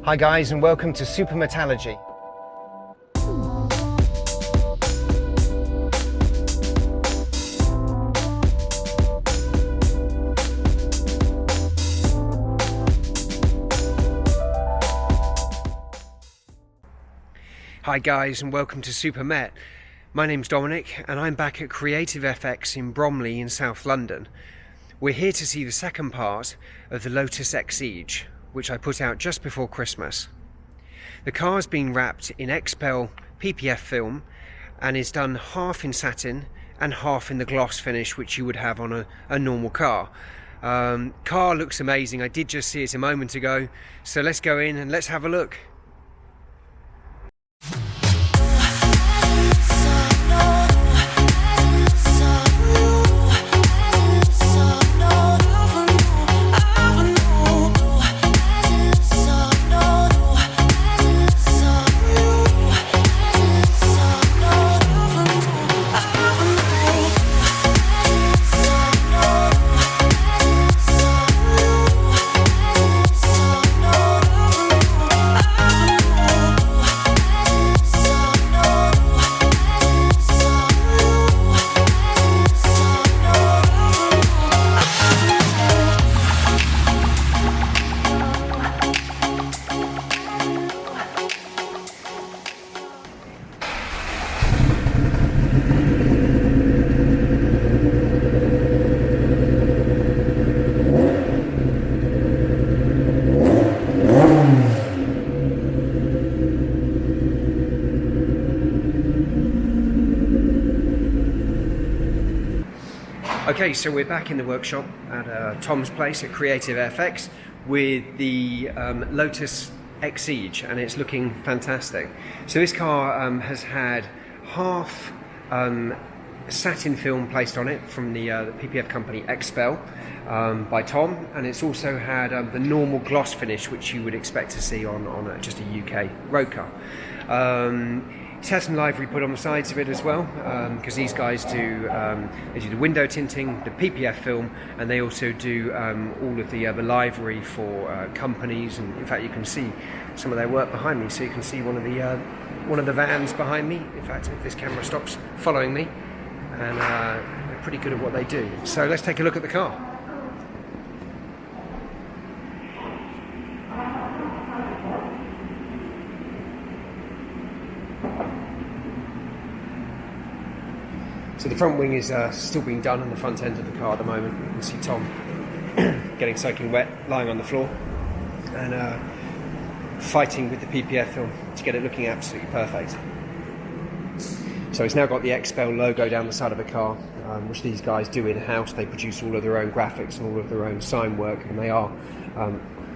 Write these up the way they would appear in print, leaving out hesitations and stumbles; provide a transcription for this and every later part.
Hi guys, and welcome to Super Metallurgy. Hi guys, and welcome to Super Met. My name's Dominic and I'm back at Creative FX in Bromley in South London. We're here to see the second part of the Lotus Exige, which I put out just before Christmas. The car's been wrapped in Xpel PPF film and is done half in satin and half in the gloss finish which you would have on a normal car. Car looks amazing. I did just see it a moment ago, so let's go in and let's have a look. Okay, so we're back in the workshop at Tom's place at Creative FX with the Lotus Exige, and it's looking fantastic. So this car has had half satin film placed on it from the PPF company Xpel by Tom, and it's also had the normal gloss finish which you would expect to see on just a UK road car. It's had some livery put on the sides of it as well, because these guys do the window tinting, the PPF film, and they also do all of the livery for companies. And in fact, you can see some of their work behind me. So you can see one of the vans behind me. In fact, if this camera stops following me, and they're pretty good at what they do. So let's take a look at the car. So the front wing is still being done on the front end of the car at the moment. You can see Tom getting soaking wet, lying on the floor, and fighting with the PPF film to get it looking absolutely perfect. So it's now got the Xpel logo down the side of the car, which these guys do in-house. They produce all of their own graphics and all of their own sign work, and they are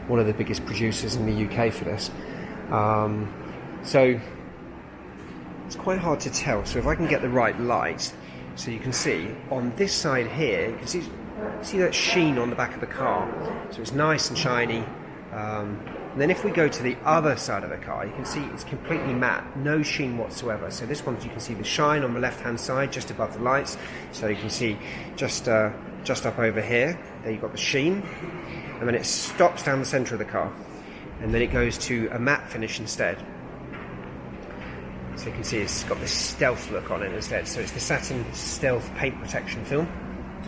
one of the biggest producers in the UK for this. So it's quite hard to tell. So if I can get the right light, so you can see on this side here, you can see that sheen on the back of the car. So it's nice and shiny. And then if we go to the other side of the car, you can see it's completely matte, no sheen whatsoever. So this one, you can see the shine on the left-hand side, just above the lights. So you can see just up over here, there you've got the sheen. And then it stops down the centre of the car. And then it goes to a matte finish instead. So you can see it's got this stealth look on it instead. So it's the satin stealth paint protection film,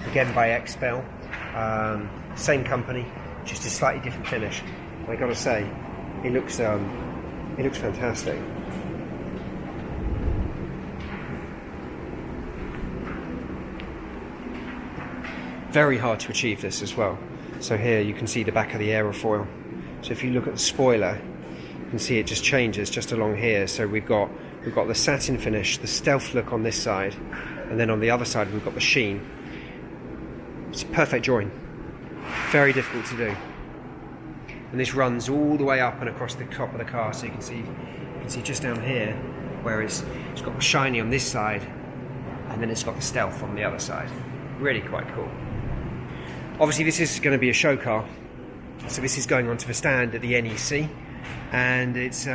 again by Xpel, same company, just a slightly different finish. And I got to say, it looks fantastic. Very hard to achieve this as well. So here you can see the back of the aerofoil. So if you look at the spoiler, you can see it just changes just along here. So we've got the satin finish, the stealth look on this side, and then on the other side we've got the sheen. It's a perfect join. Very difficult to do. And this runs all the way up and across the top of the car, so you can see just down here where it's got the shiny on this side, and then it's got the stealth on the other side. Really quite cool. Obviously this is going to be a show car, so this is going onto the stand at the NEC, and it's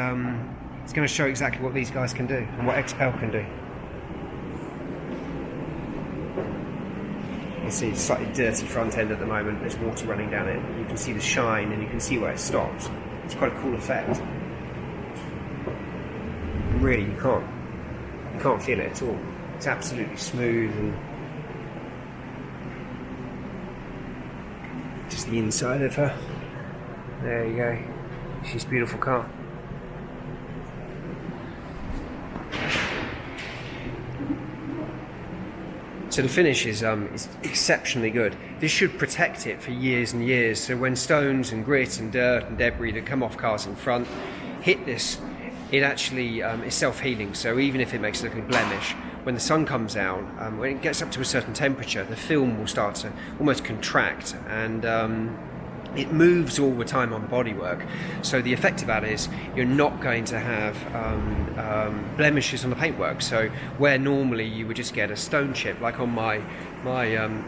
going to show exactly what these guys can do and what Xpel can do. You can see it's slightly dirty front end at the moment. There's water running down it. You can see the shine and you can see where it stops. It's quite a cool effect. Really, you can't feel it at all. It's absolutely smooth, and just the inside of her. There you go. She's a beautiful car. So the finish is exceptionally good. This should protect it for years and years. So when stones and grit and dirt and debris that come off cars in front hit this, it actually is self-healing. So even if it makes a little blemish, when the sun comes out, when it gets up to a certain temperature, the film will start to almost contract, and it moves all the time on bodywork. So the effect of that is you're not going to have blemishes on the paintwork. So where normally you would just get a stone chip, like on my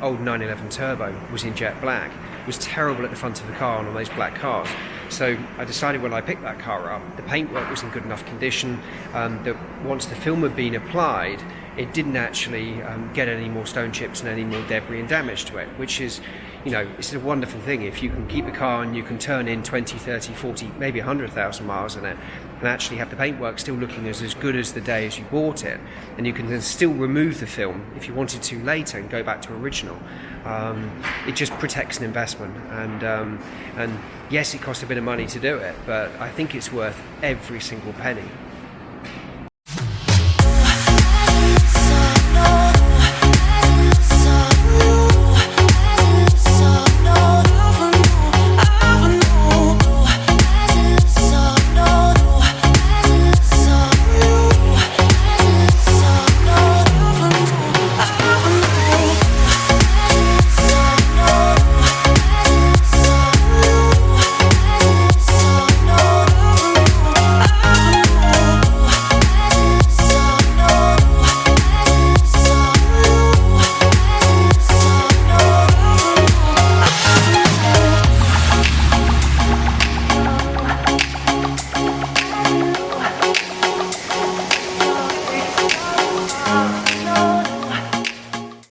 old 911 Turbo was in jet black, it was terrible at the front of the car on all those black cars. So I decided when I picked that car up, the paintwork was in good enough condition, that once the film had been applied, it didn't actually get any more stone chips and any more debris and damage to it, which is, it's a wonderful thing. If you can keep a car and you can turn in 20, 30, 40, maybe 100,000 miles in it, and actually have the paintwork still looking as good as the day as you bought it, and you can then still remove the film if you wanted to later and go back to original, it just protects an investment. And yes, it costs a bit of money to do it, but I think it's worth every single penny.